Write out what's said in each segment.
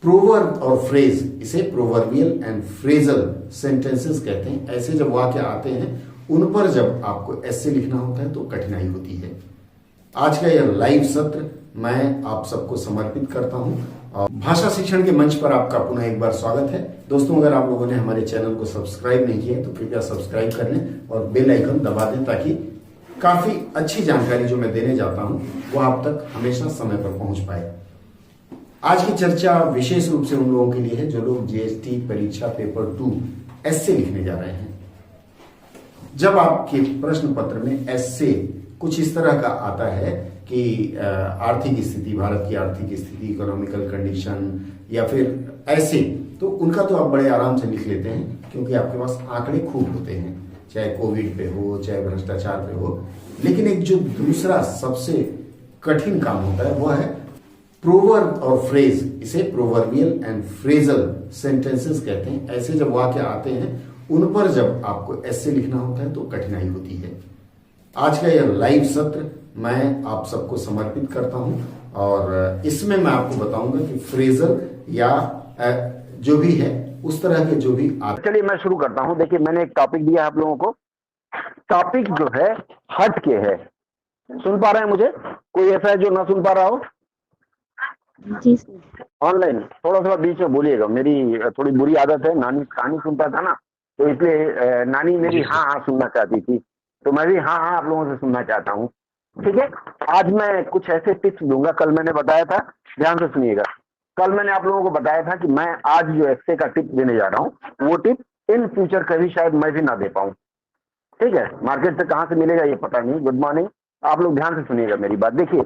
Proverb और phrase, इसे proverbial and phrasal sentences कहते हैं। ऐसे जब वाक्य आते हैं उन पर जब आपको ऐसे लिखना होता है तो कठिनाई होती है। आज का यह लाइव सत्र मैं आप सबको समर्पित करता हूं और भाषा शिक्षण के मंच पर आपका पुनः एक बार स्वागत है। दोस्तों, अगर आप लोगों ने हमारे चैनल को सब्सक्राइब नहीं किया है तो कृपया सब्सक्राइब कर लें और बेल आइकन दबा दें ताकि काफी अच्छी जानकारी जो मैं देने जाता हूं वो आप तक हमेशा समय पर पहुंच पाए। आज की चर्चा विशेष रूप से उन लोगों के लिए है जो लोग जीएसटी परीक्षा पेपर 2 ऐसे लिखने जा रहे हैं। जब आपके प्रश्न पत्र में ऐसे कुछ इस तरह का आता है कि आर्थिक स्थिति, भारत की आर्थिक स्थिति, इकोनॉमिकल कंडीशन या फिर ऐसे, तो उनका तो आप बड़े आराम से लिख लेते हैं क्योंकि आपके पास आंकड़े खूब होते हैं, चाहे कोविड पे हो चाहे भ्रष्टाचार पे हो। लेकिन एक जो दूसरा सबसे कठिन काम होता है वह है प्रोवर्ब और फ्रेज, इसे प्रोवर्बियल एंड फ्रेजल सेंटेंसेस कहते हैं। ऐसे जब वाक्य आते हैं उन पर जब आपको ऐसे लिखना होता है तो कठिनाई होती है। आज का यह लाइव सत्र मैं आप सबको समर्पित करता हूं और इसमें मैं आपको बताऊंगा कि फ्रेजल या जो भी है उस तरह के जो भी चलिए मैं शुरू करता हूं। देखिए, मैंने एक टॉपिक दिया आप लोगों को। टॉपिक जो है हट के है। सुन पा रहे हैं मुझे? कोई ऐसा है जो ना सुन पा रहा हो? जी सर। ऑनलाइन थोड़ा बीच में बोलिएगा। मेरी थोड़ी बुरी आदत है, नानी कहानी सुनता था ना, तो इसलिए नानी मेरी हाँ हाँ सुनना चाहती थी, तो मैं भी हाँ हाँ आप लोगों से सुनना चाहता हूँ। ठीक है, आज मैं कुछ ऐसे टिप्स दूंगा। कल मैंने बताया था, ध्यान से सुनिएगा। कल मैंने आप लोगों को बताया था कि मैं आज जो एस्से का टिप देने जा रहा हूँ वो टिप इन फ्यूचर कभी शायद मैं भी ना दे पाऊँ। ठीक है, मार्केट से कहाँ से मिलेगा ये पता नहीं। गुड मॉर्निंग, आप लोग ध्यान से सुनिएगा मेरी बात। देखिए,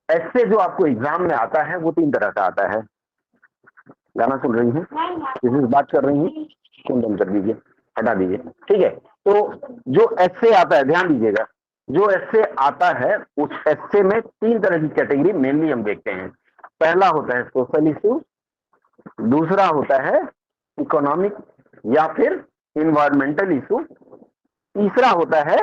एस्से जो आपको एग्जाम में आता है वो 3 तरह का आता है। गाना सुन रही हैं, किसी से बात कर रही हैं, फोन बंद कर दीजिए, हटा दीजिए। ठीक है, तो जो एस्से आता है, ध्यान दीजिएगा, जो एस्से आता है उस एस्से में 3 तरह की कैटेगरी मेनली हम देखते हैं। पहला होता है सोशल इश्यू, दूसरा होता है इकोनॉमिक या फिर इन्वायरमेंटल इशू, तीसरा होता है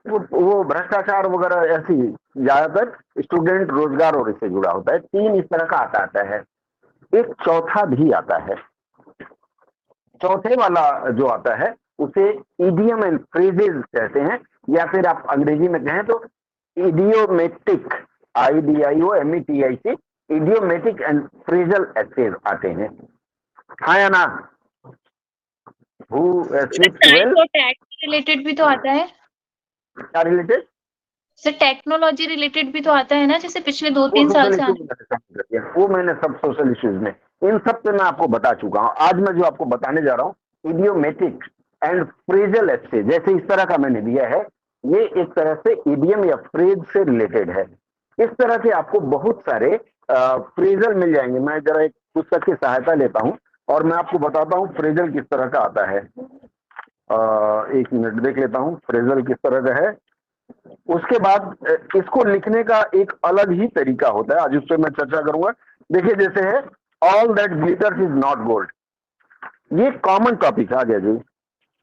वो भ्रष्टाचार वगैरह, ऐसी ज्यादातर स्टूडेंट रोजगार और इससे जुड़ा होता है। 3 इस तरह का आता है। एक चौथा भी आता है। चौथे वाला जो आता है उसे इडियम एंड फ्रेजेस कहते हैं, या फिर आप अंग्रेजी में कहें तो idiomatic, IDIOMETIC, idiomatic and phrasal essays आते हैं। हाँ या ना? टैक्स रिलेटेड भी तो आता है। क्या रिलेटेड? सर टेक्नोलॉजी रिलेटेड भी तो आता है ना, जैसे पिछले 2-3 साल से वो मैंने सब सोशल इश्यूज में, इन सब पे मैं आपको बता चुका हूँ। आज मैं जो आपको बताने जा रहा हूँ इडियोमेटिक एंड फ्रेजल एसे, जैसे इस तरह का मैंने दिया है, ये एक तरह से इडियम या फ्रेज से रिलेटेड है। इस तरह के आपको बहुत सारे फ्रेजल मिल जाएंगे। मैं जरा एक पुस्तक की सहायता लेता हूँ और मैं आपको बताता हूँ फ्रेजल किस तरह का आता है। 1 मिनट देख लेता हूँ फ्रेजल किस तरह का है। उसके बाद इसको लिखने का एक अलग ही तरीका होता है, आज उस पर मैं चर्चा करूंगा। देखिए, जैसे है all that glitters is not gold, ये कॉमन टॉपिक आ गया जी।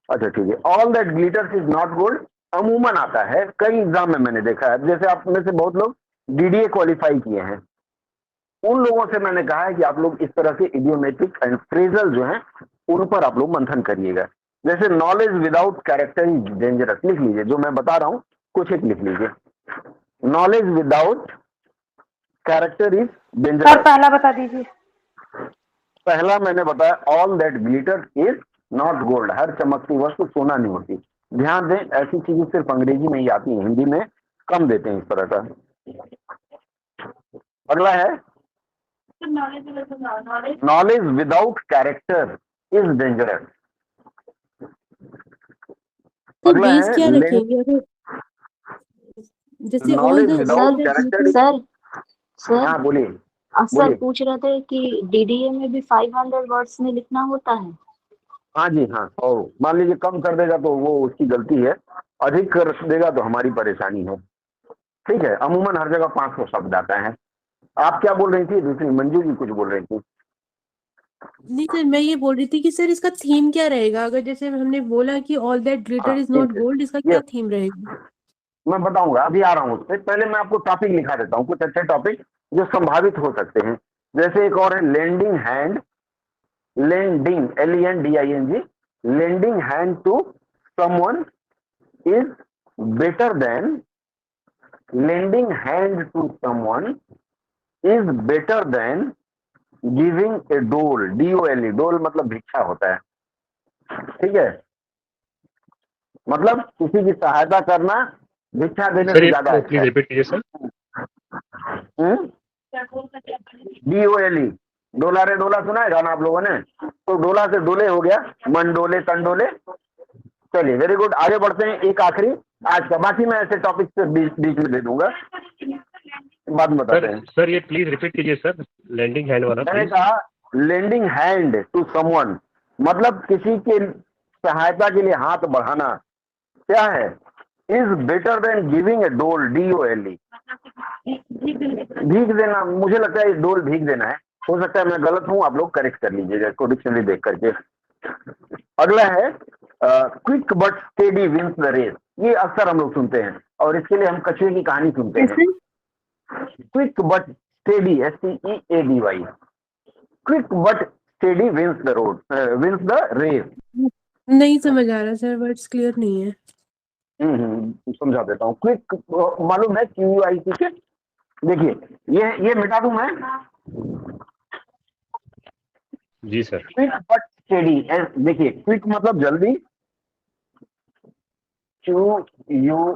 अच्छा ठीक है, all that glitters is not gold अमूमन आता है, कई एग्जाम में मैंने देखा है। जैसे आप में से बहुत लोग DDA क्वालिफाई किए हैं, उन लोगों से मैंने कहा है कि आप लोग इस तरह के इडियोमेटिक एंड फ्रेजल जो हैं उन पर आप लोग मंथन करिएगा। जैसे knowledge without character is dangerous, लिख लीजिए। जो मैं बता रहा हूं कुछ एक लिख लीजिए। Knowledge without character is dangerous. Sir पहला बता दीजिए। पहला मैंने बताया all that glitter is not gold, हर चमकती वस्तु सोना नहीं होती। ध्यान दें, ऐसी चीजें सिर्फ अंग्रेजी में ही आती है, हिंदी में कम देते हैं इस तरह का। अगला है knowledge without character is dangerous. अगला है क्या रखेंगे? जैसे knowledge without character. Sir sir हाँ बोलिए। सर पूछ रहे थे कि DDA में भी 500 वर्ड्स में लिखना होता है। हाँ जी हाँ, और मान लीजिए कम कर देगा तो वो उसकी गलती है, अधिक कर देगा तो हमारी परेशानी है। ठीक है, अमूमन हर जगह 500 शब्द आता है। आप क्या बोल रही थी? दूसरी मंजू जी कुछ बोल रही थी। नहीं सर, मैं ये बोल रही थी कि सर इसका थीम क्या रहेगा? अगर जैसे हमने बोला कि all that glitter is not gold, इसका क्या थीम रहेगा? मैं बताऊंगा, अभी आ रहा हूँ उस पर। पहले मैं आपको टॉपिक लिखा देता हूँ, कुछ अच्छे टॉपिक जो संभावित हो सकते हैं। जैसे एक और है lending hand, lending LENDING, lending hand to someone is better than, lending hand to someone is better than giving a dole, DOLE, डोल मतलब भिक्षा होता है, ठीक है, मतलब किसी की सहायता करना भिक्षा देने सर से ये ज्यादा अच्छा प्लीज है। रिपीट कीजिए सर। DOLE, डोला रे डोला सुना है गाना आप लोगों ने, तो डोला से डोले हो गया, मन डोले तन डोले। चलिए वेरी गुड, आगे बढ़ते हैं। एक आखिरी आज का, बाकी मैं ऐसे टॉपिक से बीच में दे दूंगा, बाद में बताते हैं। सर ये प्लीज रिपीट कीजिए सर, लैंडिंग हैंड वाला मैंने प्लीज। कहा लेंडिंग हैंड टू समवन, मतलब किसी के सहायता के लिए हाथ बढ़ाना क्या है, is better than giving a dole, DOLE, भीख देना। मुझे लगता है डोल भीख देना है, हो सकता है मैं गलत हूं, आप लोग करेक्ट कर लीजिएगा इसको डिक्शनरी देख करके। अगला है quick but steady wins the race, ये अक्सर हम लोग सुनते हैं और इसके लिए हम कछुए की कहानी सुनते हैं। Quick but steady, STEADY, quick but steady wins the road, wins the race. नहीं समझ आ रहा सर, वर्ड्स क्लियर नहीं है। समझा देता हूँ। क्विक मालूम है QUIC के, देखिए ये मिटा दूं मैं, जी सर। क्विक बट स्टेडी, देखिए क्विक मतलब जल्दी, QUICK,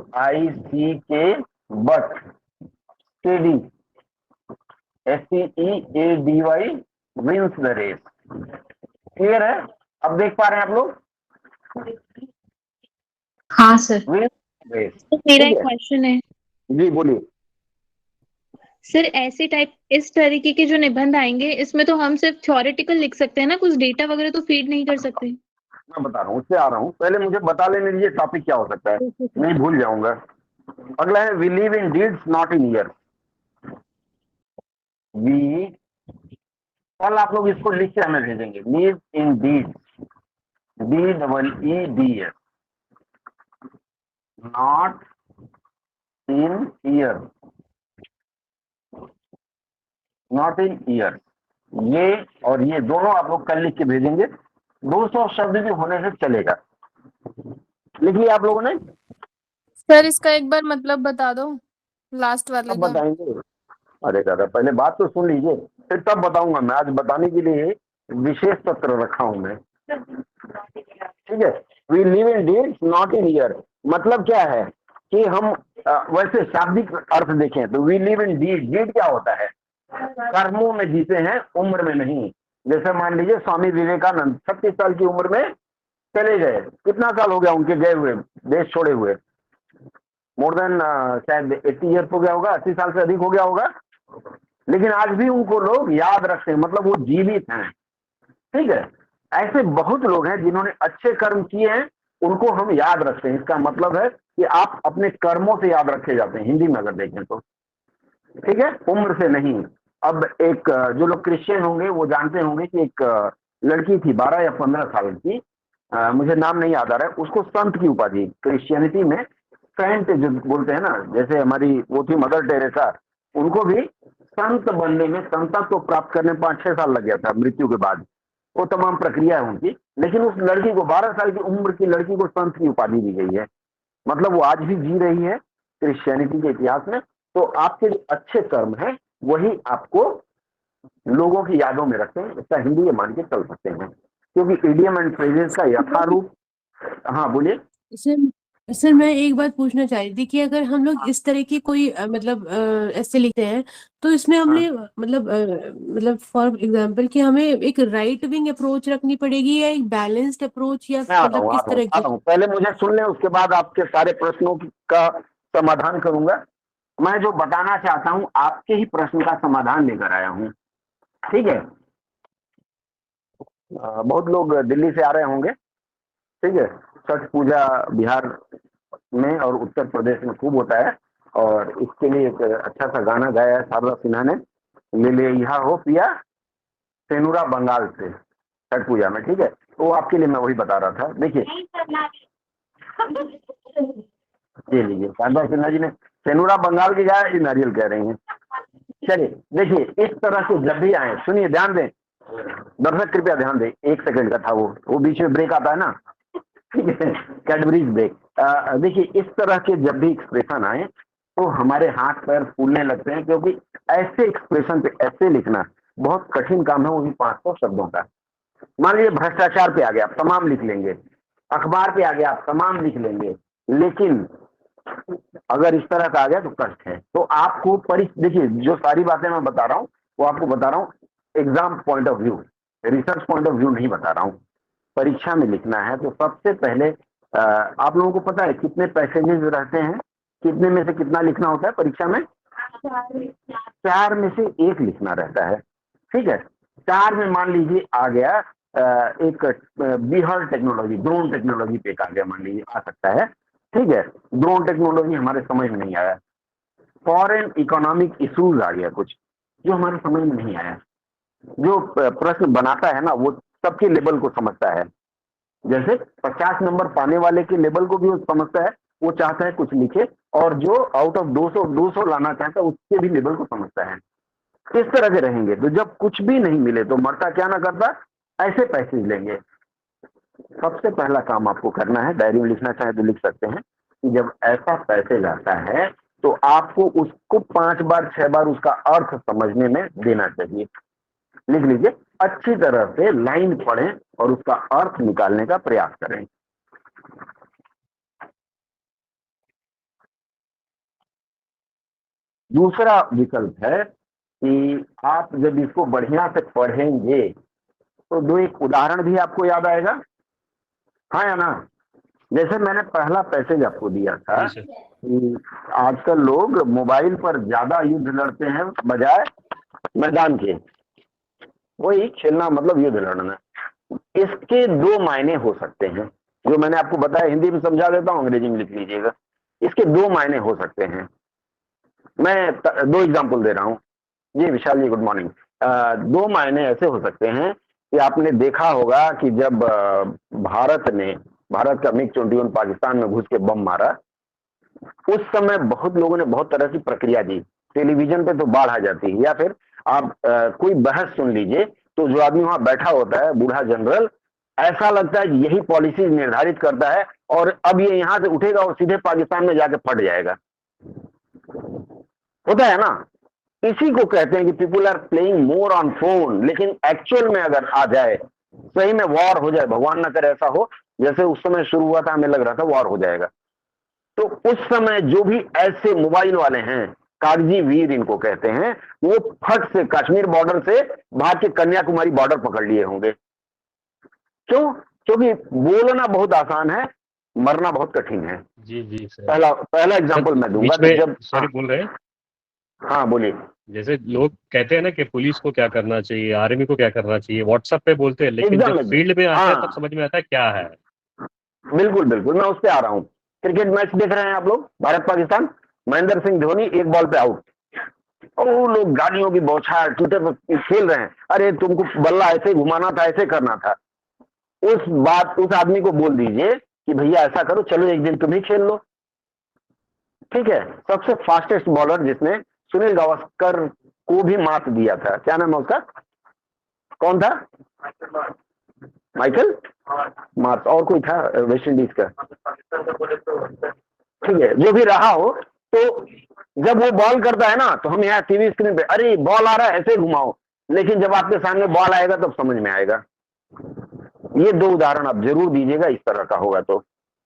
but steady STEADY wins the race. Clear है, अब देख पा रहे हैं आप लोग? हाँ सर। Wins race. तो मेरा ठीक एक है। क्वेश्चन है जी बोलिए। सर, ऐसे टाइप इस तरीके के जो निबंध आएंगे इसमें तो हम सिर्फ थ्योरेटिकल लिख सकते हैं ना, कुछ डेटा वगैरह तो फीड नहीं कर सकते। मैं बता रहा हूँ, उससे आ रहा हूँ, पहले मुझे बता लेने दीजिए टॉपिक क्या हो सकता है, नहीं भूल जाऊंगा। अगला है we live in deeds not in year. We, कल आप लोग इसको लिख के हमें भेजेंगे, live in deeds, DEEDS, not in year, not in year, ये और ये दोनों आप लोग कल लिख के भेजेंगे। 200 शब्द भी होने से चलेगा। लिखिए आप लोगों ने। सर इसका एक बार मतलब बता दो, लास्ट वाले अब का। बताएंगे, अरे दादा पहले बात तो सुन लीजिए, फिर तब बताऊंगा। मैं आज बताने के लिए विशेष सत्र रखा हूं मैं, ठीक है। We live in deeds not in year, मतलब क्या है कि हम वैसे शाब्दिक अर्थ देखें तो we live in deed, deed क्या होता है, कर्मों में जीते हैं, उम्र में नहीं। जैसे मान लीजिए स्वामी विवेकानंद 36 साल की उम्र में चले गए, कितना साल हो गया उनके गए हुए, देश छोड़े हुए, मोर देन शायद 80 ईयर्स हो गया होगा, 80 साल से अधिक हो गया होगा, लेकिन आज भी उनको लोग याद रखते हैं, मतलब वो जीवित हैं, ठीक है। ऐसे बहुत लोग हैं जिन्होंने अच्छे कर्म किए हैं, उनको हम याद रखते हैं। इसका मतलब है कि आप अपने कर्मों से याद रखे जाते हैं, हिंदी में अगर देखें तो, ठीक है, उम्र से नहीं। अब एक जो लोग क्रिश्चियन होंगे वो जानते होंगे कि एक लड़की थी 12 या 15 साल की, मुझे नाम नहीं याद आ रहा है, उसको संत की उपाधि, क्रिश्चियनिटी में सेंट जो बोलते हैं ना, जैसे हमारी वो थी मदर टेरेसा, उनको भी संत बनने में, संतत्व को प्राप्त करने में 5-6 साल लग गया था मृत्यु के बाद, वो तमाम प्रक्रिया है उनकी। लेकिन उस लड़की को, 12 साल की उम्र की लड़की को संत की उपाधि दी गई है, मतलब वो आज भी जी रही है क्रिश्चियनिटी के इतिहास में। तो आपके जो अच्छे कर्म है वही आपको लोगों की यादों में रखते हैं, इसका हिंदी ये मान के चल सकते हैं, क्योंकि इडियम एंड फ्रेजेस का यथारूप। हाँ बोलिए। सर मैं एक बात पूछना चाह रही थी कि अगर हम लोग इस तरह की कोई ऐसे लिखते हैं तो इसमें हमने मतलब फॉर एग्जांपल कि हमें एक राइट विंग अप्रोच रखनी पड़ेगी या एक बैलेंस्ड अप्रोच, या मैं आता मतलब हूँ किस तरह की? पहले मुझे सुन लें, उसके बाद आपके सारे प्रश्नों का समाधान करूंगा। मैं जो बताना चाहता हूं आपके ही प्रश्न का समाधान लेकर आया हूं, ठीक है। बहुत लोग दिल्ली से आ रहे होंगे, ठीक है। छठ पूजा बिहार में और उत्तर प्रदेश में खूब होता है, और इसके लिए एक अच्छा सा गाना गाया है शारदा सिन्हा ने, ले ले यहाँ हो पिया सेनुरा बंगाल से, छठ पूजा में, ठीक है। तो आपके लिए मैं वही बता रहा था। देखिए ये लीजिए, शारदा सिन्हा जी ने सेनुरा बंगाल के गाया, ये नारियल कह रही हैं, चलिए देखिए, इस तरह से जब भी आए, सुनिए ध्यान दें दर्शक, कृपया ध्यान दें, 1 सेकंड का था वो बीच में ब्रेक आता है ना, ठीक है, कैडबरीज ब्रेक। देखिए इस तरह के जब भी एक्सप्रेशन आए तो हमारे हाथ पैर फूलने लगते हैं, क्योंकि ऐसे एक्सप्रेशन पे ऐसे लिखना बहुत कठिन काम है, वो भी 500 शब्दों का। मान लीजिए भ्रष्टाचार पे आ गया, आप तमाम लिख लेंगे, अखबार पे आ गया, आप तमाम लिख लेंगे, लेकिन अगर इस तरह का आ गया तो कष्ट है। तो आपको देखिए जो सारी बातें मैं बता रहा हूँ वो आपको बता रहा हूँ exam point of view, research point of view नहीं बता रहा हूँ। परीक्षा में लिखना है तो सबसे पहले आप लोगों को पता है कितने पैसेजेस रहते हैं, कितने में से कितना लिखना होता है परीक्षा में? 4 में से 1 लिखना रहता है, ठीक है। 4 में मान लीजिए आ गया एक बीहर टेक्नोलॉजी, ड्रोन टेक्नोलॉजी पे आ गया, मान लीजिए आ सकता है, ठीक है। ड्रोन टेक्नोलॉजी हमारे समझ में नहीं आया। फॉरेन इकोनॉमिक इश्यूज आ गया कुछ जो हमारे समझ में नहीं आया। जो प्रश्न बनाता है ना वो सबके लेवल को समझता है, जैसे 50 नंबर पाने वाले के लेवल को भी वो समझता है, वो चाहता है कुछ लिखे, और जो आउट ऑफ 200 लाना चाहता है उसके भी लेवल को समझता है। इस तरह के रहेंगे तो जब कुछ भी नहीं मिले तो मरता क्या ना करता, ऐसे पैसेज लेंगे। सबसे पहला काम आपको करना है, डायरी में लिखना चाहे तो लिख सकते हैं, कि जब ऐसा पैसेज आता है तो आपको उसको 5 बार 6 बार उसका अर्थ समझने में देना चाहिए। लिख लीजिए, अच्छी तरह से लाइन पढ़ें और उसका अर्थ निकालने का प्रयास करें। दूसरा विकल्प है कि आप जब इसको बढ़िया से पढ़ेंगे तो 2 एक उदाहरण भी आपको याद आएगा, हाँ या ना? जैसे मैंने पहला पैसेज आपको दिया था जी सर। कि आजकल लोग मोबाइल पर ज्यादा युद्ध लड़ते हैं बजाय मैदान के, वही खेलना मतलब युद्ध लड़ना। इसके 2 मायने हो सकते हैं, जो मैंने आपको बताया हिंदी में समझा देता हूँ, अंग्रेजी में लिख लीजिएगा। इसके 2 मायने हो सकते हैं। मैं 2 एग्जाम्पल दे रहा हूँ। जी विशाल जी गुड मॉर्निंग। 2 मायने ऐसे हो सकते हैं कि आपने देखा होगा कि जब भारत का MiG-21 पाकिस्तान में घुस के बम मारा, उस समय बहुत लोगों ने बहुत तरह की प्रक्रिया दी। टेलीविजन पे तो बाढ़ आ जाती है, या फिर आप कोई बहस सुन लीजिए तो जो आदमी वहां बैठा होता है, बूढ़ा जनरल, ऐसा लगता है कि यही पॉलिसी निर्धारित करता है और अब ये यहां से उठेगा और सीधे पाकिस्तान में जाके फट जाएगा। होता है ना? इसी को कहते हैं कि people are playing more on phone. लेकिन एक्चुअल में अगर आ जाए, सही में वॉर हो जाए, भगवान ना करे ऐसा हो, जैसे उस समय शुरू हुआ था, हमें लग रहा था वॉर हो जाएगा, तो उस समय जो भी ऐसे मोबाइल वाले हैं, कागजी वीर इनको कहते हैं, वो फट से कश्मीर बॉर्डर से भाग के कन्याकुमारी बॉर्डर पकड़ लिए होंगे। क्यों? क्योंकि बोलना बहुत आसान है, मरना बहुत कठिन है। जी जी सर। पहला एग्जांपल मैं दूंगा। बीच में जब सॉरी बोल रहे हैं, हाँ बोलिए। जैसे लोग कहते हैं ना कि पुलिस को क्या करना चाहिए, आर्मी को क्या करना चाहिए, व्हाट्सएप पे बोलते हैं, लेकिन एकदम, जब फील्ड में आते हैं हाँ। तब समझ में आता है क्या है। बिल्कुल बिल्कुल, मैं उस पे आ रहा हूँ। क्रिकेट मैच देख रहे हैं आप लोग, भारत पाकिस्तान, महेंद्र सिंह धोनी 1 बॉल पे आउट, और वो लोग गाड़ियों की बौछार टूटे पर खेल रहे हैं, अरे तुमको बल्ला ऐसे घुमाना था, ऐसे करना था। उस आदमी को बोल दीजिए कि भैया ऐसा करो, चलो एक दिन तुम ही खेल लो, ठीक है। सबसे फास्टेस्ट बॉलर जिसने सुनील गावस्कर को भी मात दिया था, क्या नाम है उसका, कौन था? माइकल मार्स, और कोई था वेस्ट इंडीज का, ठीक है, जो भी रहा हो। तो जब वो बॉल करता है ना, तो हम यहाँ टीवी स्क्रीन पे अरे बॉल आ रहा है ऐसे घुमाओ, लेकिन जब आपके सामने बॉल आएगा तब समझ में आएगा। ये 2 उदाहरण आप जरूर दीजिएगा, इस तरह का होगा तो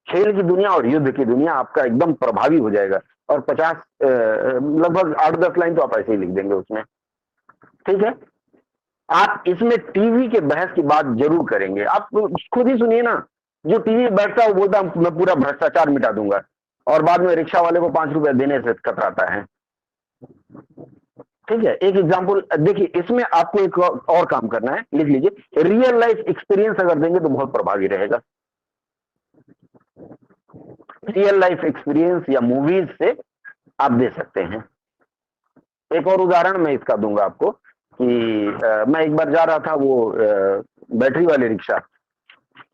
खेल की दुनिया और युद्ध की दुनिया आपका एकदम प्रभावी हो जाएगा। और 50 लगभग 8-10 लाइन तो आप ऐसे ही लिख देंगे उसमें, ठीक है। आप इसमें टीवी के बहस की बात जरूर करेंगे। आप खुद ही सुनिए ना, जो टीवी बैठता है वो बोलता मैं पूरा भ्रष्टाचार मिटा दूंगा, और बाद में रिक्शा वाले को 5 रुपए देने से कतराता है, ठीक है। एक एग्जांपल देखिए, इसमें आपको एक और काम करना है, लिख लीजिए, रियल लाइफ एक्सपीरियंस अगर देंगे तो बहुत प्रभावी रहेगा। रियल लाइफ एक्सपीरियंस या मूवीज से आप दे सकते हैं। एक और उदाहरण मैं इसका दूंगा आपको कि मैं एक बार जा रहा था, वो बैटरी वाली रिक्शा,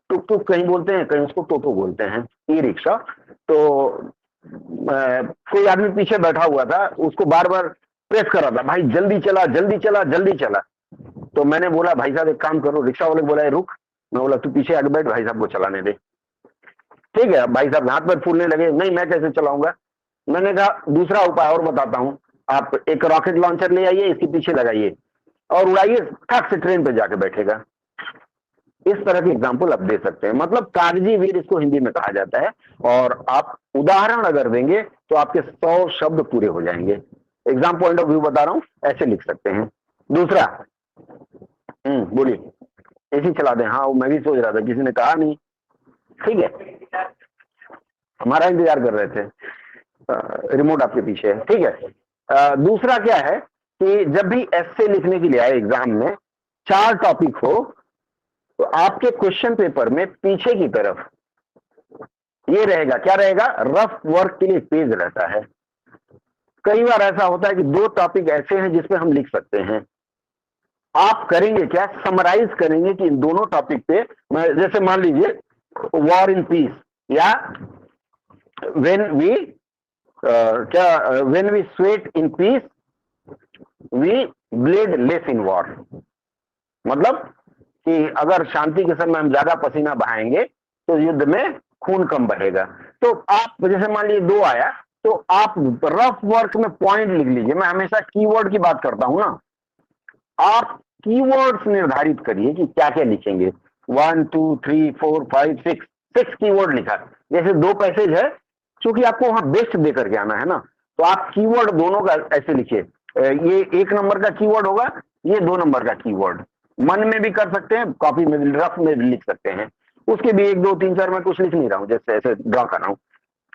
टुक टुक कहीं बोलते हैं, कहीं उसको टोटो बोलते हैं, ई रिक्शा। तो कोई आदमी पीछे बैठा हुआ था, उसको बार बार प्रेस कर रहा था, भाई जल्दी चला जल्दी चला जल्दी चला। तो मैंने बोला भाई साहब एक काम करो, रिक्शा वाले को बोला रुक, मैं बोला तू पीछे आके बैठ, भाई साहब को चलाने दे। ठीक है, भाई साहब हाथ पैर फूलने लगे, नहीं मैं कैसे चलाऊंगा। मैंने कहा दूसरा उपाय और बताता हूं, आप एक रॉकेट लॉन्चर ले आइए, इसके पीछे लगाइए और उड़ाइए, ठक से ट्रेन पे जाके बैठेगा। इस तरह के एग्जाम्पल आप दे सकते हैं, मतलब कागजी वीर इसको हिंदी में कहा जाता है। और आप उदाहरण अगर देंगे तो आपके 100 शब्द पूरे हो जाएंगे। एग्जाम पॉइंट ऑफ व्यू बता रहा हूं, ऐसे लिख सकते हैं। दूसरा, बोलिए, एसी चला दें। हाँ वो मैं भी सोच रहा था, किसी ने कहा नहीं। ठीक है, हमारा इंतजार कर रहे थे, रिमोट आपके पीछे है। ठीक है, दूसरा क्या है कि जब भी एस्से लिखने के लिए आए एग्जाम में, 4 टॉपिक हो तो आपके क्वेश्चन पेपर में पीछे की तरफ ये रहेगा, क्या रहेगा, रफ वर्क के लिए पेज रहता है। कई बार ऐसा होता है कि 2 टॉपिक ऐसे हैं जिसपे हम लिख सकते हैं। आप करेंगे क्या, समराइज करेंगे कि इन दोनों टॉपिक पे, मैं जैसे मान लीजिए वॉर इन पीस या when we sweat in peace we bleed less in war. मतलब कि अगर शांति के समय हम ज्यादा पसीना बहाएंगे तो युद्ध में खून कम बहेगा। तो आप जैसे मान लीजिए 2 आया तो आप रफ वर्क में पॉइंट लिख लीजिए। मैं हमेशा कीवर्ड की बात करता हूं ना, आप कीवर्ड्स निर्धारित करिए कि क्या क्या लिखेंगे। 1 2 3 4 5 6 कीवर्ड लिखा। जैसे 2 पैसेज है, क्योंकि आपको वहां बेस्ट दे करके आना है ना, तो आप कीवर्ड दोनों का ऐसे लिखिए। ये 1 नंबर का कीवर्ड होगा, ये 2 नंबर का कीवर्ड। मन में भी कर सकते हैं, कॉपी में भी, रफ में भी लिख सकते हैं। उसके भी 1 2 3 4 मैं कुछ लिख नहीं रहा हूं, जैसे ऐसे ड्रॉ कर रहा हूं।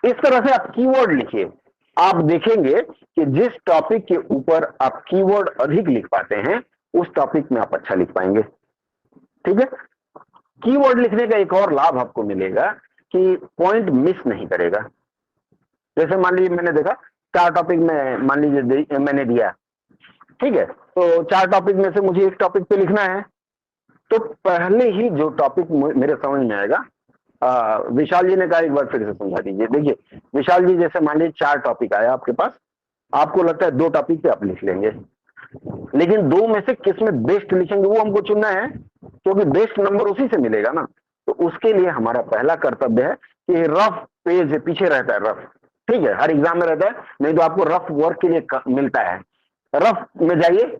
इस तरह से आप कीवर्ड लिखिए। आप देखेंगे कि जिस टॉपिक के ऊपर आप कीवर्ड अधिक लिख पाते हैं उस टॉपिक में आप अच्छा लिख पाएंगे। ठीक है, कीवर्ड लिखने का एक और लाभ आपको मिलेगा कि पॉइंट मिस नहीं करेगा। जैसे मान लीजिए मैंने देखा 4 टॉपिक में, मान लीजिए मैंने दिया, ठीक है, तो 4 टॉपिक में से मुझे एक टॉपिक पे लिखना है, तो पहले ही जो टॉपिक मेरे समझ में आएगा, विशाल जी ने कहा एक बार फिर से समझा दीजिए। देखिए विशाल जी, जैसे मान लीजिए 4 टॉपिक आया आपके पास, आपको लगता है 2 टॉपिक पे आप लिख लेंगे, लेकिन 2 में से किस में बेस्ट लिखेंगे वो हमको चुनना है, क्योंकि बेस्ट नंबर उसी से मिलेगा ना। तो उसके लिए हमारा पहला कर्तव्य है कि रफ पेज पीछे रहता है, रफ, ठीक है, हर एग्जाम में रहता है, नहीं तो आपको रफ वर्क के लिए मिलता है। रफ में जाइए,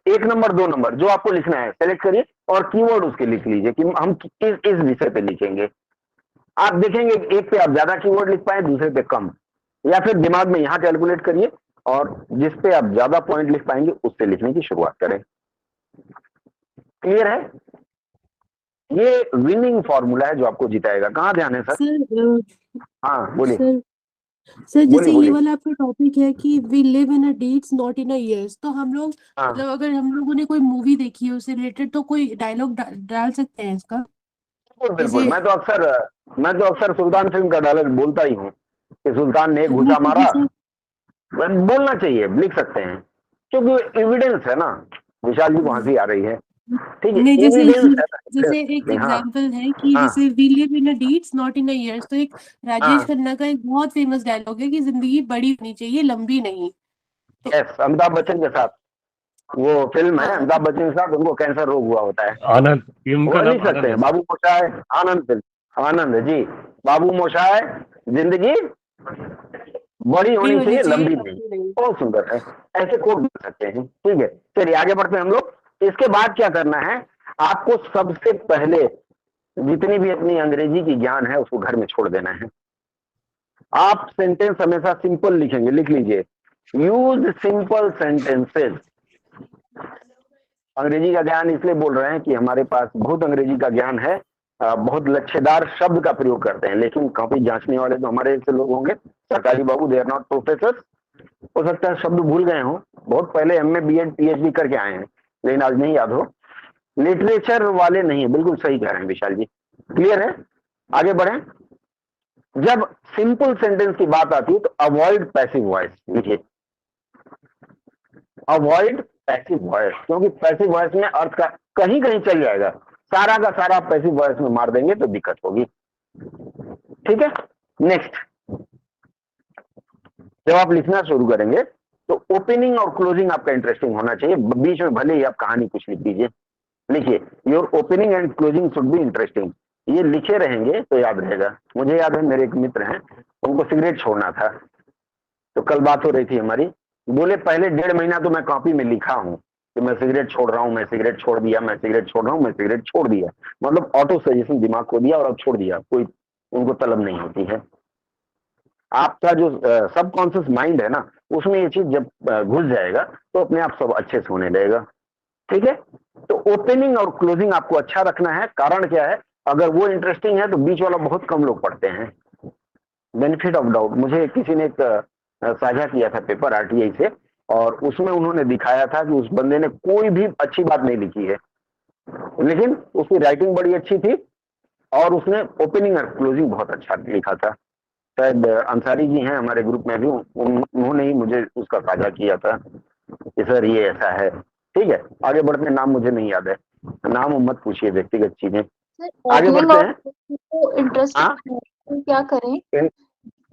1 नंबर 2 नंबर जो आपको लिखना है सेलेक्ट करिए और कीवर्ड उसके लिख लीजिए कि हम इस विषय पे लिखेंगे। आप देखेंगे एक पे आप ज्यादा कीवर्ड लिख पाए, दूसरे पे कम, या फिर दिमाग में यहां कैलकुलेट करिए और जिस पे आप ज्यादा पॉइंट लिख पाएंगे उससे लिखने की शुरुआत करें। क्लियर है? ये विनिंग फॉर्मूला है जो आपको जिताएगा। कहाँ ध्यान है सर? हाँ बोलिए सर जैसे बोलिए। ये वाला आपका टॉपिक है कि we live in a deeds not in a years, तो हम लोग हाँ मतलब अगर हम लोगों ने कोई मूवी देखी है उससे रिलेटेड तो कोई डायलॉग डाल सकते हैं इसका? बिल्कुल बिल्कुल। जैसे मैं तो अक्सर सुल्तान फिल्म का डायलॉग बोलता ही हूँ कि सुल्तान ने एक घूंसा मारा, बोलना चाहिए, लिख सकते हैं, क्योंकि एविडेंस है ना। विशाल जी को हंसी आ रही है, ठीक है, नहीं, जैसे एक हाँ एग्जांपल है कि हाँ जैसे we live in a deeds not in a years, तो एक राजेश हाँ, खन्ना का एक बहुत फेमस डायलॉग है कि जिंदगी बड़ी होनी चाहिए, लंबी नहीं। यस, अमिताभ बच्चन के साथ वो फिल्म है, हाँ अमिताभ बच्चन के साथ उनको कैंसर रोग हुआ होता है। आनंद, ये उनका वो नाम लिख सकते आनंद हैं, है। बाबू मोशाय, आनंद फिल्म, आनंद जी, बाबू मोशाय, जिंदगी बड़ी होनी चाहिए, लंबी नहीं। बहुत सुंदर है, ऐसे कोट लिख सकते हैं। ठीक है, चलिए आगे बढ़ते हैं हम लोग। इसके बाद क्या करना है, आपको सबसे पहले जितनी भी अपनी अंग्रेजी की ज्ञान है उसको घर में छोड़ देना है। आप सेंटेंस हमेशा सिंपल लिखेंगे, लिख लीजिए, यूज सिंपल सेंटेंसेस। अंग्रेजी का ज्ञान इसलिए बोल रहे हैं कि हमारे पास बहुत अंग्रेजी का ज्ञान है, बहुत लच्छेदार शब्द का प्रयोग करते हैं, लेकिन कॉपी जांचने वाले तो हमारे ऐसे लोग होंगे, सरकारी बाबू, दे आर नॉट प्रोफेसर। हो सकता है शब्द भूल गए हों, बहुत पहले एमए बीएड पीएचडी करके आए हैं, लेकिन आज नहीं याद हो। लिटरेचर वाले नहीं है, बिल्कुल सही कह रहे हैं विशाल जी। क्लियर है? आगे बढ़ें। जब सिंपल सेंटेंस की बात आती है तो अवॉइड पैसिव वॉइस लिखिए, अवॉइड पैसिव वॉइस, क्योंकि पैसिव वॉइस में अर्थ का कहीं कहीं चल जाएगा, सारा का सारा पैसिव वॉइस में मार देंगे तो दिक्कत होगी। ठीक है, नेक्स्ट, जब आप लिखना शुरू करेंगे तो ओपनिंग और क्लोजिंग आपका इंटरेस्टिंग होना चाहिए, बीच में भले ही आप कहानी कुछ लिख दीजिए। लिखिए your opening and closing should be interesting, ये लिखे रहेंगे तो याद रहेगा। मुझे याद है मेरे एक मित्र हैं, उनको सिगरेट छोड़ना था, तो कल बात हो रही थी हमारी, बोले पहले 1.5 महीना तो मैं कॉपी में लिखा हूँ कि मैं सिगरेट छोड़ रहा हूँ, मैं सिगरेट छोड़ दिया, मैं सिगरेट छोड़ रहा हूँ, मैं सिगरेट छोड़ दिया, मतलब ऑटो सजेशन दिमाग को दिया और अब छोड़ दिया, कोई उनको तलब नहीं होती है। आपका जो सबकॉन्शियस माइंड है ना, उसमें ये चीज जब घुस जाएगा तो अपने आप सब अच्छे से होने लगेगा। ठीक है, तो ओपनिंग और क्लोजिंग आपको अच्छा रखना है। कारण क्या है, अगर वो इंटरेस्टिंग है तो बीच वाला बहुत कम लोग पढ़ते हैं। बेनिफिट ऑफ डाउट, मुझे किसी ने एक साझा किया था पेपर आरटीआई से, और उसमें उन्होंने दिखाया था कि उस बंदे ने कोई भी अच्छी बात नहीं लिखी है, लेकिन उसकी राइटिंग बड़ी अच्छी थी और उसने ओपनिंग और क्लोजिंग बहुत अच्छा लिखा था। शायद अंसारी जी हैं हमारे ग्रुप में भी, उन्होंने ही मुझे उसका साझा किया था कि सर ये ऐसा है। ठीक है, आगे बढ़ते हैं, नाम मुझे नहीं याद है, नाम मत पूछिए, व्यक्तिगत चीजें। आगे बढ़ते हैं। इंटरेस्टिंग क्या करें?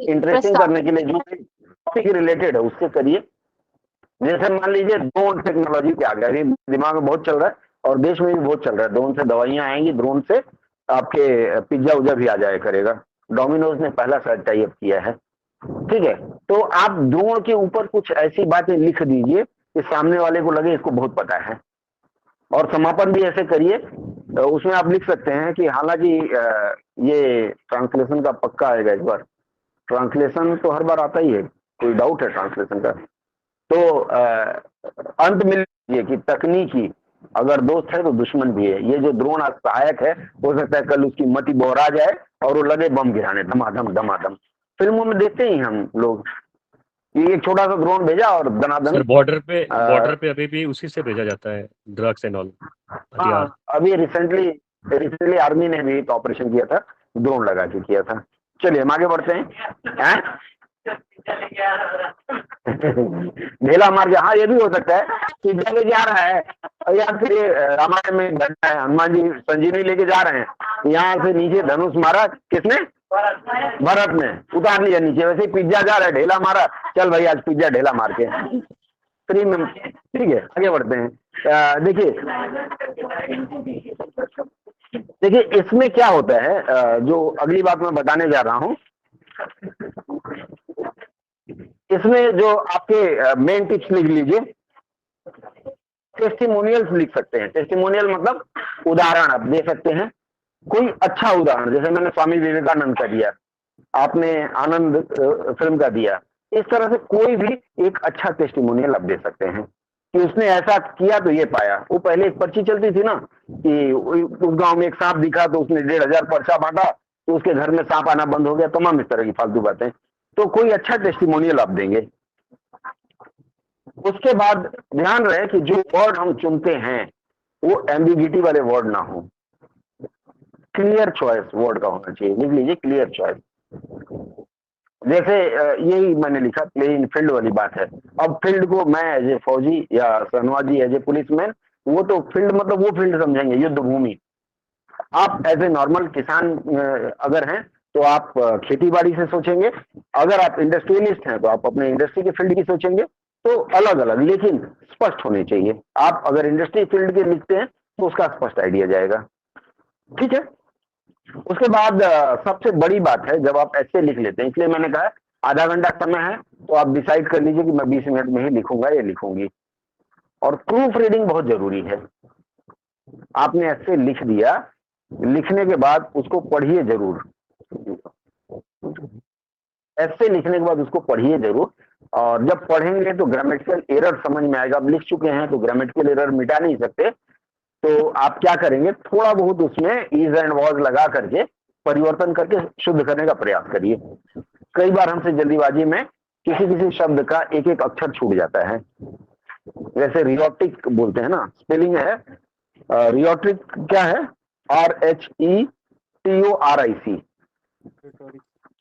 इंटरेस्टिंग करने के लिए जो टॉपिक रिलेटेड है उससे करिए। जैसे मान लीजिए ड्रोन टेक्नोलॉजी पे आ गया, अभी दिमाग में बहुत चल रहा है और देश में भी बहुत चल रहा है, ड्रोन से दवाइयां आएंगी, ड्रोन से आपके पिज्जा उज्जा भी आ जाया करेगा। डोमिनोज ने पहला शायद टाई अप किया है। ठीक है, तो आप ड्रोन के ऊपर कुछ ऐसी बातें लिख दीजिए कि सामने वाले को लगे इसको बहुत पता है, और समापन भी ऐसे करिए। उसमें आप लिख सकते हैं कि हालांकि ये ट्रांसलेशन का पक्का आएगा इस बार, ट्रांसलेशन तो हर बार आता ही है, कोई डाउट है ट्रांसलेशन का, तो अंत में लिखिए कि तकनीकी अगर दोस्त है तो दुश्मन भी है। ये जो ड्रोन आज सहायक है, हो सकता है कल उसकी मति बोहरा जाए और वो लगे बम गिराने, धमाधम धमाधम। फिल्मों में देखते ही हम लोग, ये एक छोटा सा ड्रोन भेजा और दनादन। बॉर्डर पे अभी भी उसी से भेजा जाता है ड्रग्स एंड ऑल। हाँ, अभी रिसेंटली आर्मी ने भी एक ऑपरेशन किया था, ड्रोन लगा के किया था। चलिए हम आगे बढ़ते हैं। ढेला मार के, हाँ ये भी हो सकता है कि लेके जा रहा है, या फिर रामायण में घटना है, हनुमान जी संजीवनी लेके जा रहे हैं, यहाँ से नीचे धनुष मारा किसने, भरत ने, उतार लिया नीचे, वैसे पिज्जा जा रहा है, ढेला मारा, चल भाई आज पिज्जा ढेला मार के फ्री में। ठीक है, आगे बढ़ते हैं। देखिए इसमें क्या होता है, जो अगली बात मैं बताने जा रहा हूं, इसमें जो आपके मेन टिप्स लिख लीजिए। टेस्टिमोनियल्स लिख सकते हैं। टेस्टिमोनियल मतलब उदाहरण आप दे सकते हैं, कोई अच्छा उदाहरण, जैसे मैंने स्वामी विवेकानंद का दिया, आपने आनंद फिल्म का दिया, इस तरह से कोई भी एक अच्छा टेस्टिमोनियल आप दे सकते हैं कि उसने ऐसा किया तो ये पाया। वो पहले एक पर्ची चलती थी ना कि उस गांव में एक सांप दिखा तो उसने 1,500 पर्चा बांटा तो उसके घर में सांप आना बंद हो गया, तमाम इस तरह की फालतू बातें। तो कोई अच्छा टेस्टिमोनियल आप देंगे। उसके बाद ध्यान रहे कि जो वर्ड हम चुनते हैं वो एम्बिग्यूटी वाले वर्ड ना हो, क्लियर चॉइस वर्ड का होना चाहिए। लिख लीजिए क्लियर चॉइस। जैसे यही मैंने लिखा, प्ले इन फील्ड वाली बात है। अब फील्ड को मैं एज ए फौजी या शहनवाज जी एज ए पुलिसमैन, वो तो फील्ड मतलब वो फील्ड समझेंगे, युद्ध भूमि। आप एज ए नॉर्मल किसान अगर हैं तो आप खेती बाड़ी से सोचेंगे, अगर आप इंडस्ट्रियलिस्ट हैं तो आप अपने इंडस्ट्री के फील्ड की सोचेंगे। तो अलग अलग लेकिन स्पष्ट होने चाहिए। आप अगर इंडस्ट्री फील्ड के लिखते हैं तो उसका स्पष्ट आइडिया जाएगा। ठीक है, उसके बाद सबसे बड़ी बात है जब आप ऐसे लिख लेते हैं, इसलिए मैंने कहा आधा घंटा समय है तो आप डिसाइड कर लीजिए कि मैं 20 मिनट में ही लिखूंगा या लिखूंगी। और प्रूफ रीडिंग बहुत जरूरी है। आपने ऐसे लिख दिया, लिखने के बाद उसको पढ़िए जरूर, ऐसे लिखने के बाद उसको पढ़िए जरूर। और जब पढ़ेंगे तो ग्रामेटिकल एरर समझ में आएगा। अब लिख चुके हैं तो ग्रामेटिकल एरर मिटा नहीं सकते, तो आप क्या करेंगे, थोड़ा बहुत उसमें इज एंड वाज लगा करके परिवर्तन करके शुद्ध करने का प्रयास करिए। कई बार हमसे जल्दीबाजी में किसी शब्द का एक एक अक्षर छूट जाता है। जैसे रियोटिक बोलते हैं ना, स्पेलिंग है रियोटिक क्या है, RHETORIC।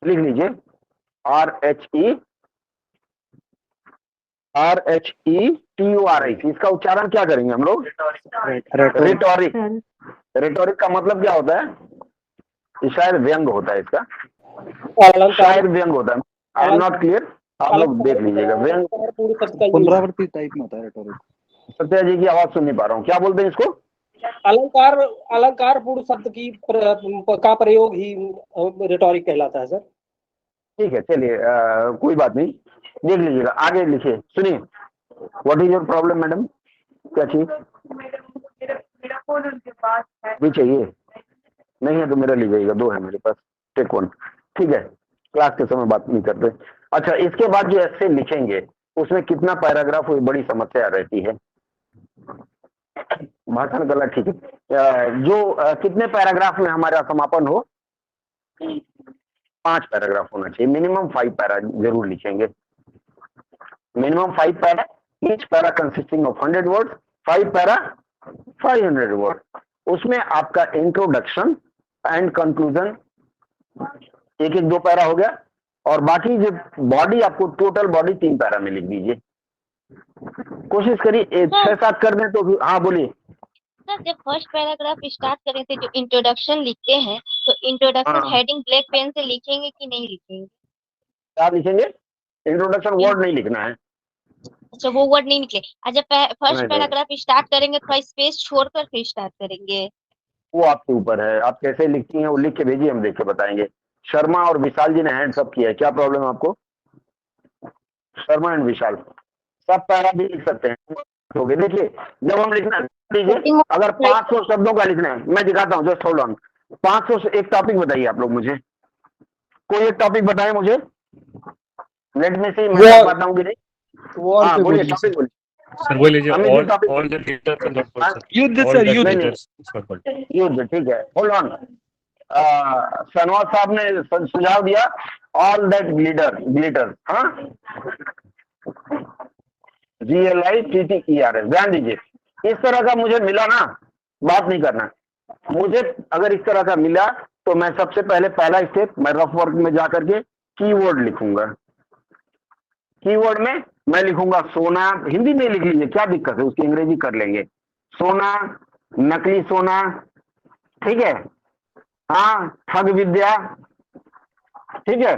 लिख लीजिए RHETORIC। इसका उच्चारण क्या करेंगे हम लोग, रिटोरिक। रिटोरिक का मतलब क्या होता है, शायद व्यंग होता है इसका, शायद व्यंग होता है। I am not clear. आप लोग देख लीजिएगा। व्यंग पुनरावृत्ति टाइप में होता है रेटोरिक। सत्या जी की आवाज सुन नहीं पा रहा हूँ, क्या बोलते हैं इसको? अलंकार पूर्ण शब्द का प्रयोग ही रिटोरिक कहलाता है सर। ठीक है, चलिए कोई बात नहीं, देख लीजिएगा। आगे लिखिए, सुनिए। What is your problem madam? क्या चाहिए? भी चाहिए? नहीं है तो मेरा ले जाइएगा, 2 है मेरे पास, टेक 1। ठीक है, क्लास के समय बात नहीं करते। अच्छा, इसके बाद जो ऐसे लिखेंगे उसमें कितना पैराग्राफ हुई, बड़ी समस्या रहती है। भाषण गलत, ठीक है। कितने पैराग्राफ में हमारा समापन हो? 5 पैराग्राफ होना चाहिए, मिनिमम 5 पैरा जरूर लिखेंगे। Minimum 5 para, each para consisting of 100 words, 5 para 500 word. उसमें आपका इंट्रोडक्शन एंड कंक्लूजन एक 2 पैरा हो गया, और बाकी जो बॉडी, आपको टोटल बॉडी 3 पैरा में लिख दीजिए। कोशिश करिए 6-7 कर दें तो भी। हाँ बोलिए सर। जब फर्स्ट पैराग्राफ स्टार्ट करें थे, जो इंट्रोडक्शन लिखते हैं, तो इंट्रोडक्शन हेडिंग ब्लैक पेन से लिखेंगे कि नहीं लिखेंगे? क्या लिखेंगे? इंट्रोडक्शन वर्ड नहीं लिखना है। अच्छा, वो वर्ड नहीं निकले। जब फर्स्ट पैराग्राफ स्टार्ट करेंगे थोड़ा स्पेस छोड़कर फिर स्टार्ट करेंगे। वो आपके ऊपर है, आप कैसे लिखती हैं वो लिख के भेजिए, हम देख के बताएंगे। शर्मा और विशाल जी ने हैंड्स अप किया है, क्या प्रॉब्लम है आपको? शर्मा एंड विशाल सब पैरा भी लिख सकते हैं। तो देखिए, जब हम लिखना लीजिए, अगर 500 शब्दों का लिखना है, मैं दिखाता हूँ, जस्ट होल्ड ऑन। 500 से एक टॉपिक बताइए आप लोग मुझे, कोई एक टॉपिक बताएं मुझे। लेट मी सी, मैं बताता हूँ कि नहीं। हाँ बोलिए, टॉपिक बोलिए सर। वो लीजिए, all the leaders and not युद्ध सर, युद्ध। ठीक है, होल्ड ऑन। सनवाज साहब ने सुझाव दिया ऑल दैट ग्लिटर। हाँ, GLITTERS, ध्यान दीजिए। इस तरह का मुझे मिला ना, बात नहीं करना। मुझे अगर इस तरह का मिला तो मैं सबसे पहले पहला स्टेप, मैं रफ वर्क में जाकर के कीवर्ड लिखूंगा। कीवर्ड में मैं लिखूंगा सोना, हिंदी में लिख लीजिए, क्या दिक्कत है, उसकी अंग्रेजी कर लेंगे। सोना, नकली सोना, ठीक है, हाँ, ठग विद्या, ठीक है।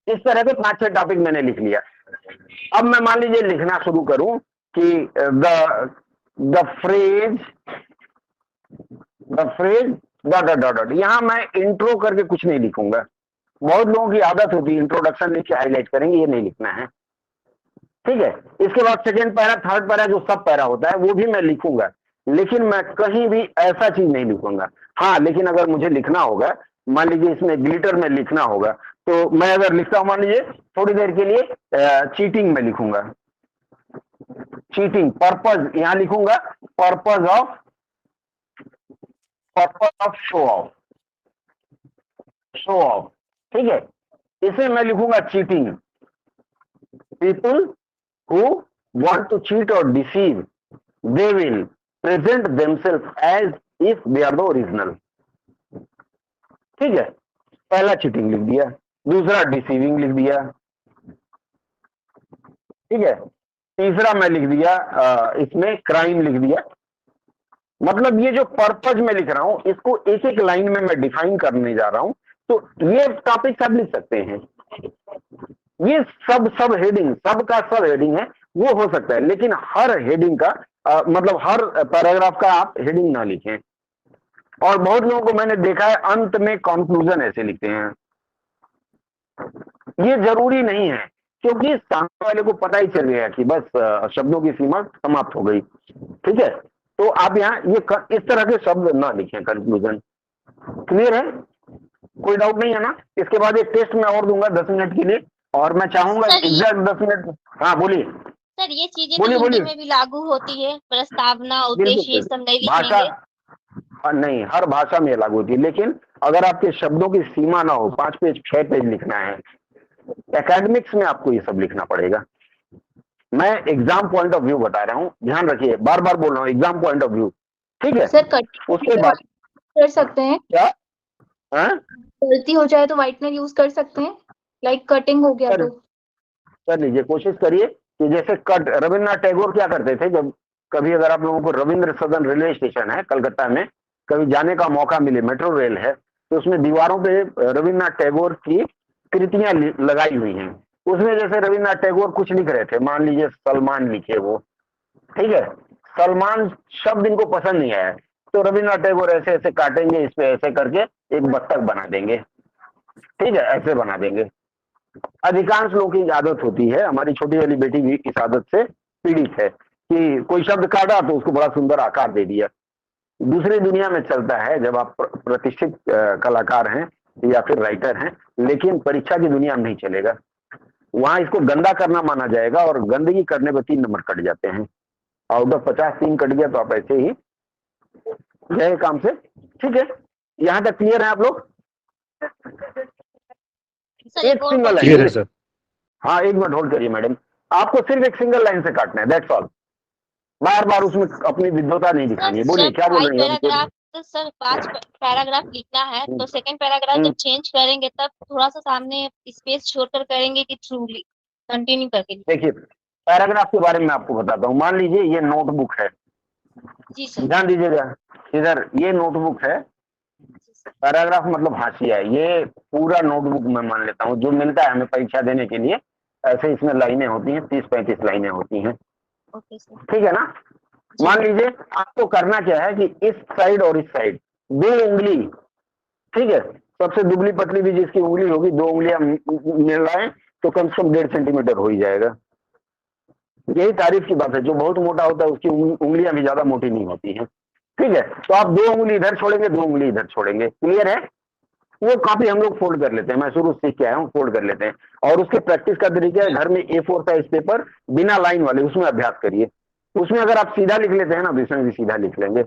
इस तरह के 5-6 टॉपिक मैंने लिख लिया। अब मैं मान लीजिए लिखना शुरू करूं कि द फ्रेज डॉट। यहां मैं इंट्रो करके कुछ नहीं लिखूंगा। बहुत लोगों की आदत होती है इंट्रोडक्शन लिख के हाईलाइट करेंगे, ये नहीं लिखना है। ठीक है, इसके बाद सेकंड पैरा, थर्ड पैरा, जो सब पैरा होता है वो भी मैं लिखूंगा, लेकिन मैं कहीं भी ऐसा चीज नहीं लिखूंगा। हाँ, लेकिन अगर मुझे लिखना होगा, मान लीजिए इसमें ग्लिटर में लिखना होगा, तो मैं अगर लिखता हूं, मान लीजिए थोड़ी देर के लिए चीटिंग में लिखूंगा। चीटिंग पर्पज यहां लिखूंगा, पर्पज ऑफ शो ऑफ। ठीक है, इसे मैं लिखूंगा cheating. People who want to cheat और deceive, they will present themselves as if they are the original. ठीक है, पहला चीटिंग लिख दिया, दूसरा डिसीविंग लिख दिया, ठीक है, तीसरा मैं लिख दिया इसमें क्राइम लिख दिया। मतलब ये जो पर्पज में लिख रहा हूं, इसको एक एक लाइन में मैं डिफाइन करने जा रहा हूं। तो ये टॉपिक सब लिख सकते हैं। ये सब हेडिंग, सबका सब हेडिंग है, वो हो सकता है, लेकिन हर हेडिंग का मतलब हर पैराग्राफ का आप हेडिंग ना लिखें। और बहुत लोगों को मैंने देखा है अंत में कंक्लूजन ऐसे लिखते हैं। ये जरूरी नहीं है, क्योंकि सामने वाले को पता ही चल गया कि बस शब्दों की सीमा समाप्त हो गई। ठीक है, तो आप यहाँ ये इस तरह के शब्द ना लिखें, कंक्लूजन। क्लियर है? कोई डाउट नहीं है ना? इसके बाद एक टेस्ट मैं और दूंगा 10 मिनट के लिए, और मैं चाहूंगा एग्जैक्ट 10 मिनट। हाँ बोलिए सर, ये चीजें तो हिंदी में भी लागू होती है, प्रस्तावना, उद्देश्य, ये सब नहीं लिखेंगे? भाषा नहीं, हर भाषा में लागू होती है, लेकिन अगर आपके शब्दों की सीमा ना हो, 5 पेज 6 पेज लिखना है, एकेडमिक्स में आपको ये सब लिखना पड़ेगा। मैं एग्जाम पॉइंट ऑफ व्यू बता रहा हूँ, ध्यान रखिए, बार बार बोल रहा हूँ, एग्जाम पॉइंट ऑफ व्यू। ठीक है सर, उसके बाद कर सकते हैं क्या? गलती हो जाए तो व्हाइटनर यूज कर सकते हैं, लाइक कटिंग हो गया तो कर लीजिए। कोशिश करिए कि जैसे कट, रविन्द्रनाथ टैगोर क्या करते थे, जब कभी अगर आप लोगों को रविंद्र सदन रेलवे स्टेशन है कलकत्ता में, कभी जाने का मौका मिले, मेट्रो रेल है, तो उसमें दीवारों पे रविन्द्रनाथ टैगोर की कृतियां लगाई हुई हैं। उसमें जैसे रविन्द्रनाथ टैगोर कुछ लिख रहे थे, मान लीजिए सलमान लिखे वो, ठीक है, सलमान शब्द इनको पसंद नहीं आया, तो रविन्द्रनाथ टैगोर ऐसे ऐसे काटेंगे, इस पे ऐसे करके एक बत्तख बना देंगे, ठीक है, ऐसे बना देंगे। अधिकांश लोगों की आदत होती है, हमारी छोटी वाली बेटी भी इस आदत से पीड़ित है कि कोई शब्द काटा तो उसको बड़ा सुंदर आकार दे दिया। दूसरी दुनिया में चलता है जब आप प्रतिष्ठित कलाकार हैं या फिर राइटर हैं, लेकिन परीक्षा की दुनिया में नहीं चलेगा। वहां इसको गंदा करना माना जाएगा और गंदगी करने पर 3 नंबर कट जाते हैं। आउट ऑफ 50 3 कट गया तो आप ऐसे ही गए काम से, ठीक है। यहाँ तक क्लियर है आप लोग? एक सिंगल लाइन, सर। हाँ, एक मिनट होल्ड करिए मैडम, आपको सिर्फ एक सिंगल लाइन से काटना है, दैट्स ऑल। बार बार उसमें अपनी विद्वता नहीं दिखानी है। बोलिए क्या बोल रही है? तो सर 5 पैराग्राफ लिखना है, तो सेकंड पैराग्राफ जब चेंज करेंगे तब थोड़ा सा सामने स्पेस छोड़कर करेंगे कि थ्रूली कंटिन्यू करके? देखिए, पैराग्राफ के बारे में आपको बताता हूँ। मान लीजिए ये नोटबुक है, जी सर, ध्यान दीजिएगा, इधर ये नोटबुक है, पैराग्राफ मतलब हाशिया है, ये पूरा नोटबुक मैं मान लेता हूँ जो मिलता है हमें परीक्षा देने के लिए। ऐसे इसमें लाइनें होती हैं, 30-35 लाइनें होती हैं, ओके सर, ठीक है ना। मान लीजिए आपको करना क्या है कि इस साइड और इस साइड 2 उंगली, ठीक है, सबसे दुबली पतली भी जिसकी उंगली होगी 2 उंगलियां मिल रहा तो कम से कम 1.5 सेंटीमीटर हो ही जाएगा। यही तारीफ की बात है, जो बहुत मोटा होता है उसकी उंगलियां भी ज्यादा मोटी नहीं होती हैं, ठीक है। तो आप 2 उंगली इधर छोड़ेंगे, 2 उंगली इधर छोड़ेंगे, क्लियर है। वो कॉपी हम लोग फोल्ड कर लेते हैं, मैं शुरू से सीख के आया हूँ, फोल्ड कर लेते हैं। और उसके प्रैक्टिस का तरीका है, घर में A4 साइज पेपर बिना लाइन वाले, उसमें अभ्यास करिए। उसमें अगर आप सीधा लिख लेते हैं ना, तो इसमें भी सीधा लिख लेंगे,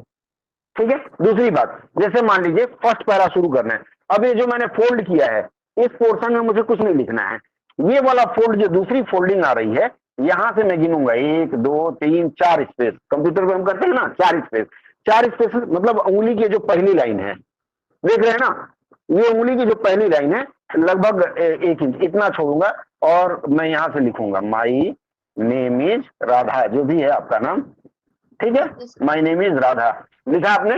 ठीक है। दूसरी बात, जैसे मान लीजिए फर्स्ट पैरा शुरू करना है, अब ये जो मैंने फोल्ड किया है इस पोर्शन में मुझे कुछ नहीं लिखना है। ये वाला फोल्ड जो दूसरी फोल्डिंग आ रही है, यहां से मैं गिनूंगा 1 2 3 4 स्पेस, कंप्यूटर पे हम करते हैं ना 4 स्पेस। 4 स्पेस मतलब उंगली की जो पहली लाइन है, देख रहे हैं ना, ये उंगली की जो पहली लाइन है लगभग 1 इंच इतना छोड़ूंगा और मैं यहां से लिखूंगा माई नेम इज राधा, जो भी है आपका नाम, ठीक है, माई नेम इज राधा, लिखा आपने।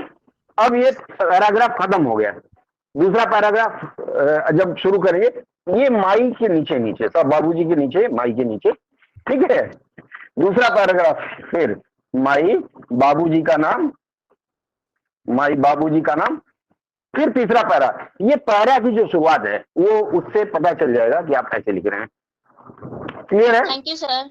अब ये पैराग्राफ खत्म हो गया। दूसरा पैराग्राफ जब शुरू करेंगे, ये माई के नीचे नीचे, सब बाबूजी के नीचे, माई के नीचे, ठीक है। दूसरा पैराग्राफ फिर माई बाबूजी का नाम, माई बाबूजी का नाम, फिर तीसरा पैरा। ये पैरा की जो शुरुआत है वो उससे पता चल जाएगा कि आप कैसे लिख रहे हैं, क्लियर है? Thank you sir.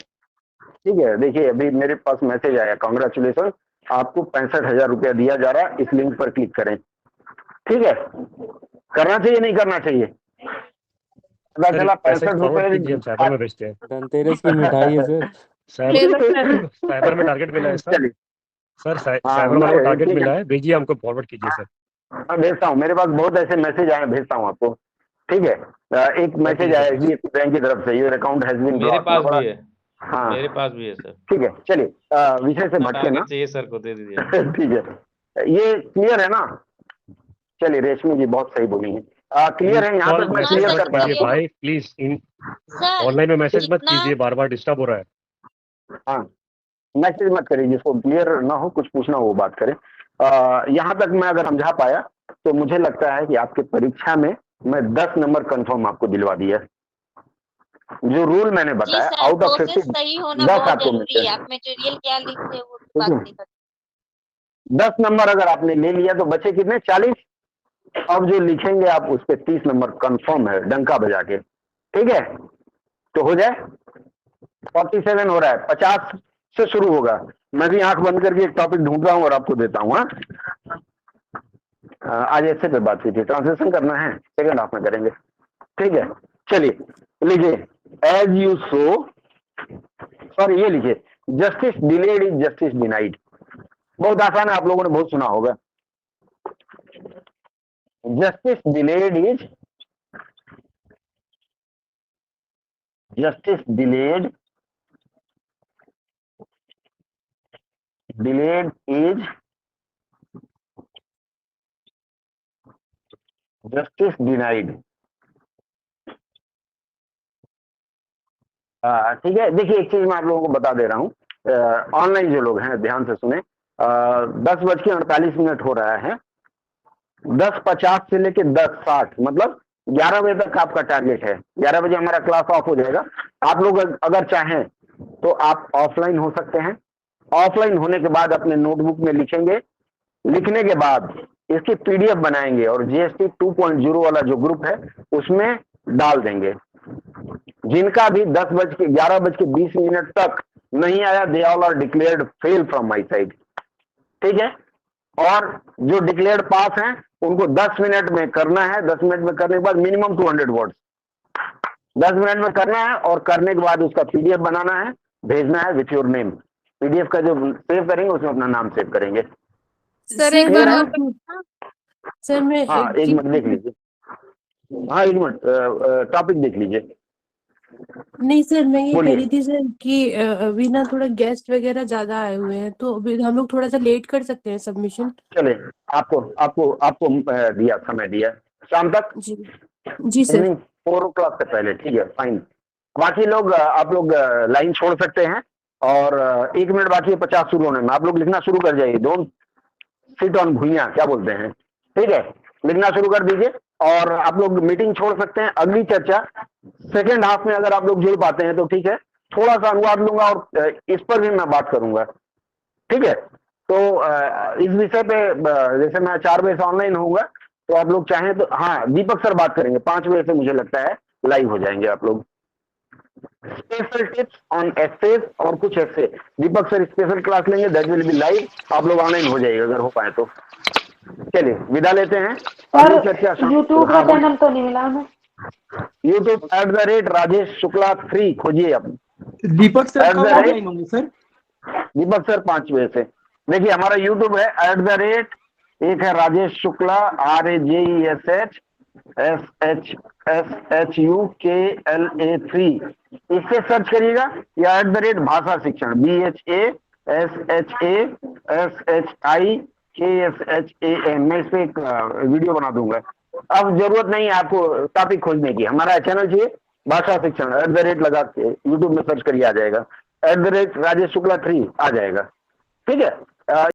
ठीक है, देखिए अभी मेरे पास मैसेज आया, कांग्रेचुलेसन, आपको 65,000 रुपया दिया जा रहा है, इस लिंक पर क्लिक करें, ठीक है। करना चाहिए नहीं करना चाहिए? पता चला 65 रुपए भेजते हैं। धनतेरस की मिठाई है सर। साइबर में टारगेट मिला है सर। सर साइबर वाला टारगेट मिला है, भेजिए हमको, फॉरवर्ड कीजिए सर। हाँ भेजता हूँ, मेरे पास बहुत ऐसे मैसेज आए, भेजता हूँ आपको, ठीक है। एक मैसेज आया HDFC बैंक की तरफ से, your account has been blocked. मेरे पास भी है, हाँ मेरे पास भी है सर। ठीक है, चलिए विषय से भटके ना, चाहिए सर को दे दीजिए। ठीक है, ये क्लियर है ना? चलिए रेशमी जी बहुत सही बोली है, क्लियर है, यहाँ तक मैं क्लियर कर पाया भाई। प्लीज ऑनलाइन में मैसेज मत कीजिए, बार बार डिस्टर्ब हो रहा है। हाँ, मैसेज मत करिए, जिसको क्लियर ना हो, कुछ पूछना हो वो बात करें। यहाँ तक मैं अगर समझा पाया तो मुझे लगता है कि आपके परीक्षा में मैं 10 नंबर कंफर्म आपको दिलवा दिया। जो रूल मैंने बताया, आउट ऑफ 50 सही होना 10 बहुत आपको जरूरी है। मिलते आप मटेरियल क्या लिखते हैं वो बात नहीं करते। 10 नंबर अगर आपने ले लिया तो बचे कितने? 40। अब जो लिखेंगे आप उस पर 30 नंबर कंफर्म है, डंका बजा के, ठीक है। तो हो जाए 47 हो रहा है, 50 से शुरू होगा। मैं भी आंख बंद करके एक टॉपिक ढूंढ रहा हूँ और आपको देता हूँ। आज ऐसे पे बात हुई थी, ट्रांसलेशन करना है, सेकंड हाफ में करेंगे, ठीक है। चलिए लीजिए, एज यू सो, सॉरी ये लिखिए, justice delayed is justice denied. बहुत आसान है, आप लोगों ने बहुत सुना होगा। Justice delayed is justice delayed is justice denied. ठीक है, देखिए एक चीज मैं आप लोगों को बता दे रहा हूँ, ऑनलाइन जो लोग हैं ध्यान से सुने। 10:48 हो रहा है, 10:50 से लेके 10:60 मतलब 11 बजे तक आपका टारगेट है, 11 बजे हमारा क्लास ऑफ हो जाएगा। आप लोग अगर चाहें तो आप ऑफलाइन हो सकते हैं। ऑफलाइन होने के बाद अपने नोटबुक में लिखेंगे, लिखने के बाद इसकी पीडीएफ बनाएंगे और जीएसटी 2.0 वाला जो ग्रुप है उसमें डाल देंगे। जिनका भी 11:20 तक नहीं आया, they all are declared fail from my side, ठीक है। और जो डिक्लेयर्ड पास हैं उनको 10 मिनट में करना है। 10 मिनट में करने के बाद मिनिमम 200 वर्ड्स 10 मिनट में करना है, और करने के बाद उसका पीडीएफ बनाना है, भेजना है विथ योर नेम। पीडीएफ का जो सेव करेंगे उसमें अपना नाम सेव करेंगे। सर एक बार और सर मैं हाँ एक मिनट देख लीजिए, हाँ एक मिनट टॉपिक देख लीजिए। नहीं सर, मैं ये कह बोलिए। रही थी सर कि अभी ना थोड़ा गेस्ट वगैरह ज्यादा आए हुए हैं, तो अभी हम लोग थोड़ा सा लेट कर सकते हैं सबमिशन। चले, आपको दिया समय दिया शाम तक, जी जी सर। 4 o'clock से पहले, ठीक है फाइन। बाकी लोग आप लोग लाइन छोड़ सकते हैं, और 1 मिनट बाकी है 50 शुरू होने में। आप लोग लिखना शुरू कर जाइए, डोंट सिट ऑन भुइयां, क्या बोलते हैं, ठीक है। लिखना शुरू कर दीजिए, और आप लोग मीटिंग छोड़ सकते हैं। अगली चर्चा सेकेंड हाफ में अगर आप लोग जुड़ पाते हैं तो ठीक है, थोड़ा सा अनुवाद लूंगा और इस पर भी मैं बात करूंगा, ठीक है। तो इस विषय पे जैसे मैं 4 बजे से ऑनलाइन होऊंगा, तो आप लोग चाहें तो, हाँ दीपक सर बात करेंगे 5 बजे से, मुझे लगता है लाइव हो जाएंगे आप लोग। स्पेशल टिप्स ऑन एसेज और कुछ ऐसे दीपक सर स्पेशल क्लास लेंगे, दैट विल बी लाइव। आप लोग ऑनलाइन हो जाइएगा अगर हो पाए तो। चलिए विदा लेते हैं। यूट्यूब का चैनल तो नहीं मिला हमें। यूट्यूब @राजेश शुक्ला 3 खोजिए आप। दीपक सर कब ऑनलाइन होंगे सर? दीपक सर 5 बजे से। देखिए हमारा यूट्यूब है एक है राजेश शुक्ला RAJESHSHUKLA3, इससे सर्च करिएगा, या @भाषा शिक्षण BHASHASHIKSHAN। मैं इस पे एक वीडियो बना दूंगा। अब जरूरत नहीं है आपको टॉपिक खोजने की, हमारा चैनल चाहिए भाषा शिक्षण, लगा के यूट्यूब में सर्च करिए, आ जाएगा। @राजेश शुक्ला 3 आ जाएगा, ठीक है।